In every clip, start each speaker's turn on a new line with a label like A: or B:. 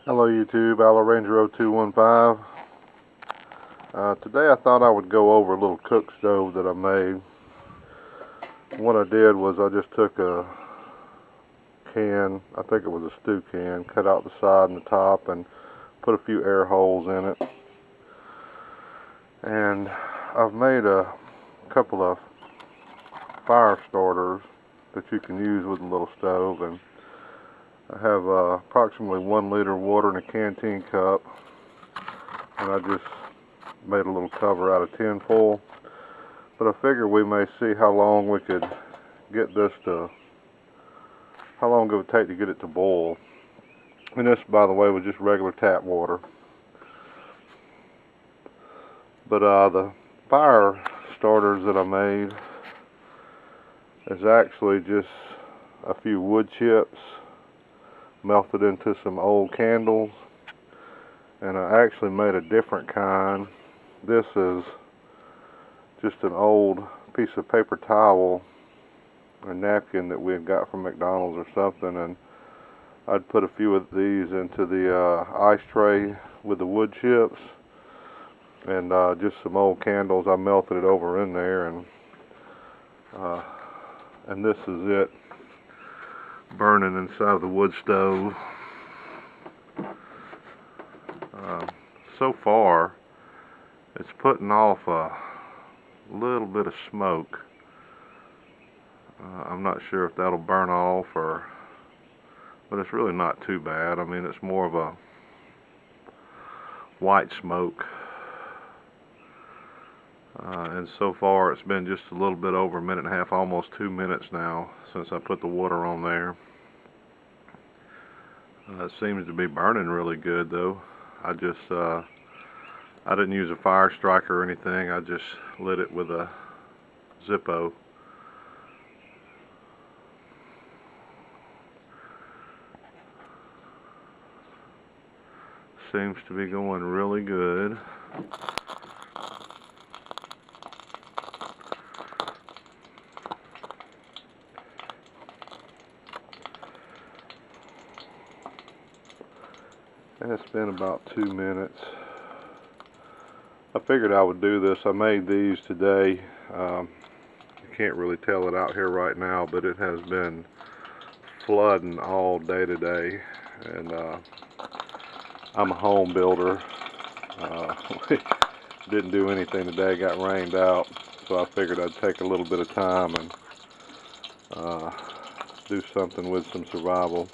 A: Hello YouTube, AlloRanger0215. Today I thought I would go over a little cook stove that I made. What I did was I just took a can, I think it was a stew can, cut out the side and the top and put a few air holes in it. And I've made a couple of fire starters that you can use with a little stove, and I have approximately 1 liter of water in a canteen cup, and I just made a little cover out of tin foil. But I figure we may see how long we could get this to, how long it would take to get it to boil. And this, by the way, was just regular tap water. But the fire starters that I made is actually just a few wood chips melted into some old candles, and I actually made a different kind. This is just an old piece of paper towel or napkin that we had got from McDonald's or something, and I'd put a few of these into the ice tray with the wood chips, and just some old candles. I melted it over in there, and this is it burning inside the wood stove. So far it's putting off a little bit of smoke. I'm not sure if that'll burn off, but it's really not too bad. I mean, it's more of a white smoke, and so far it's been just a little bit over a minute and a half, almost 2 minutes now since I put the water on there. It seems to be burning really good though. I didn't use a fire striker or anything. I just lit it with a zippo. Seems to be going really good. And it's been about 2 minutes. I figured I would do this. I made these today. You can't really tell it out here right now, but it has been flooding all day today, and I'm a home builder. We didn't do anything today, got rained out, so I figured I'd take a little bit of time and do something with some survival,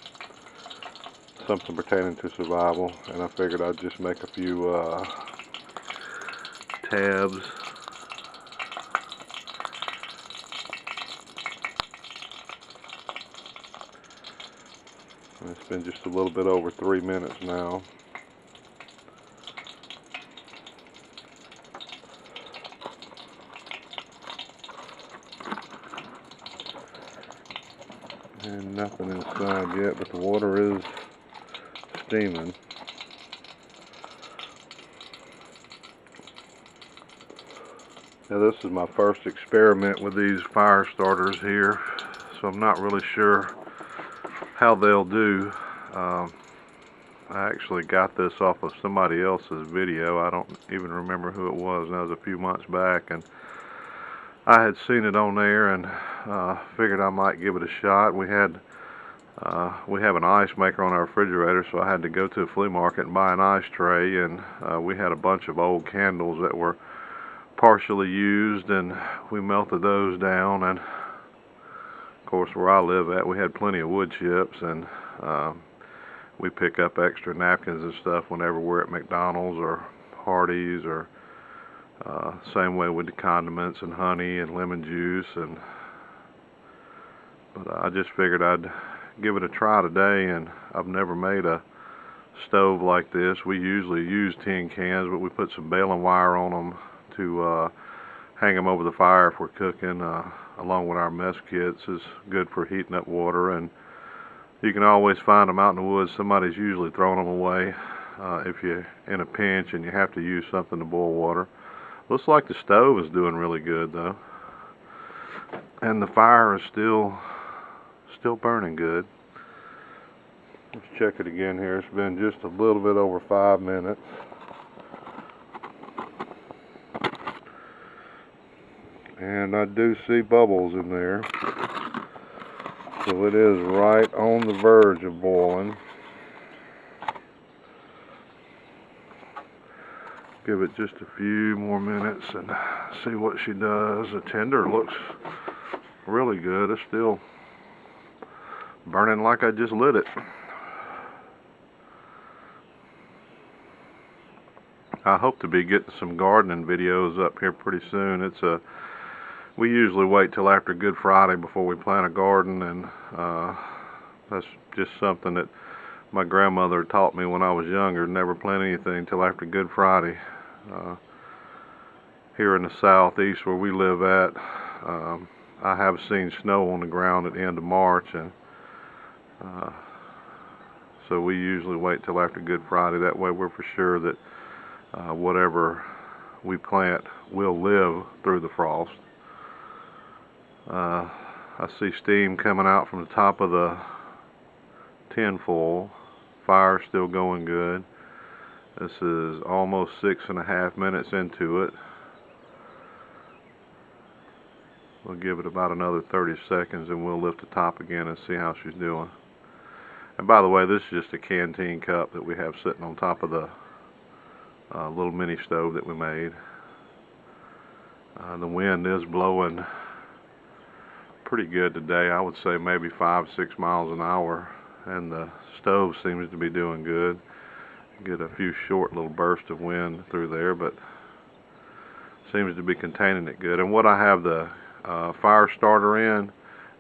A: something pertaining to survival, and I figured I'd just make a few tabs. And it's been just a little bit over 3 minutes now. And nothing inside yet, but the water is steaming. Now this is my first experiment with these fire starters here, so I'm not really sure how they'll do. I actually got this off of somebody else's video. I don't even remember who it was. That was a few months back, and I had seen it on there and figured I might give it a shot. We have an ice maker on our refrigerator, so I had to go to a flea market and buy an ice tray, and we had a bunch of old candles that were partially used, and we melted those down. And of course, where I live at, we had plenty of wood chips, and we pick up extra napkins and stuff whenever we're at McDonald's or Hardee's, or same way with the condiments and honey and lemon juice. But I just figured I'd give it a try today, and I've never made a stove like this. We usually use tin cans, but we put some baling wire on them to hang them over the fire if we're cooking, along with our mess kits. Is good for heating up water, and you can always find them out in the woods. Somebody's usually throwing them away if you're in a pinch and you have to use something to boil water. Looks like the stove is doing really good though, and the fire is still burning good. Let's check it again here. It's been just a little bit over 5 minutes. And I do see bubbles in there. So it is right on the verge of boiling. Give it just a few more minutes and see what she does. The tender looks really good. It's still burning like I just lit it. I hope to be getting some gardening videos up here pretty soon. We usually wait till after Good Friday before we plant a garden, and that's just something that my grandmother taught me when I was younger. Never plant anything till after Good Friday. Here in the southeast where we live at, I have seen snow on the ground at the end of March, and so we usually wait till after Good Friday. That way we're for sure that whatever we plant will live through the frost. I see steam coming out from the top of the tin foil. Fire's still going good. This is almost 6.5 minutes into it. We'll give it about another 30 seconds and we'll lift the top again and see how she's doing. And by the way, this is just a canteen cup that we have sitting on top of the little mini stove that we made. The wind is blowing pretty good today. I would say maybe 5-6 miles an hour, and the stove seems to be doing good. Get a few short little bursts of wind through there, but seems to be containing it good. And what I have the fire starter in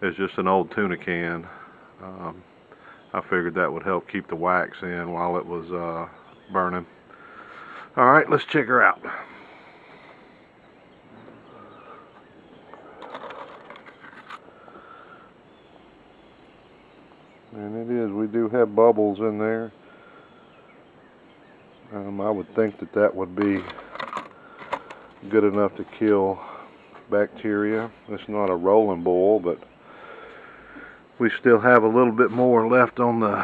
A: is just an old tuna can. I figured that would help keep the wax in while it was burning. Alright, let's check her out. And it is, we do have bubbles in there. I would think that that would be good enough to kill bacteria. It's not a rolling boil, but we still have a little bit more left on the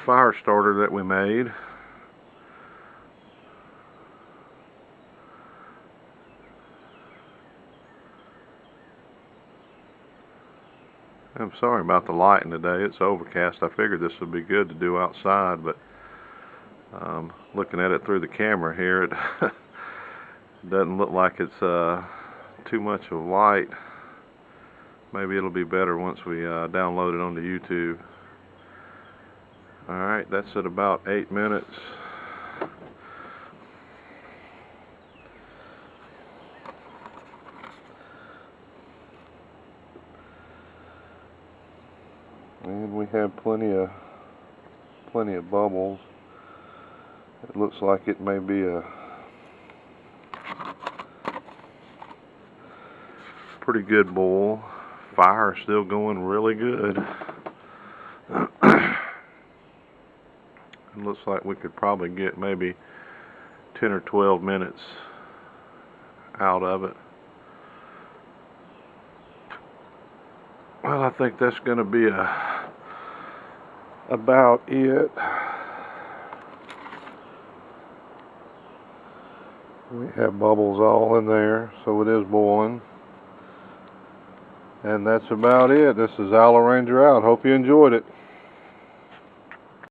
A: fire starter that we made. I'm sorry about the lighting today. It's overcast. I figured this would be good to do outside, but looking at it through the camera here, it doesn't look like it's too much of light. Maybe it'll be better once we download it onto YouTube. Alright, that's at about 8 minutes. And we have plenty of bubbles. It looks like it may be a pretty good boil. Fire is still going really good. It looks like we could probably get maybe 10 or 12 minutes out of it. Well, I think that's going to be about it. We have bubbles all in there, so it is boiling. And that's about it. This is Owl Ranger out. Hope you enjoyed it.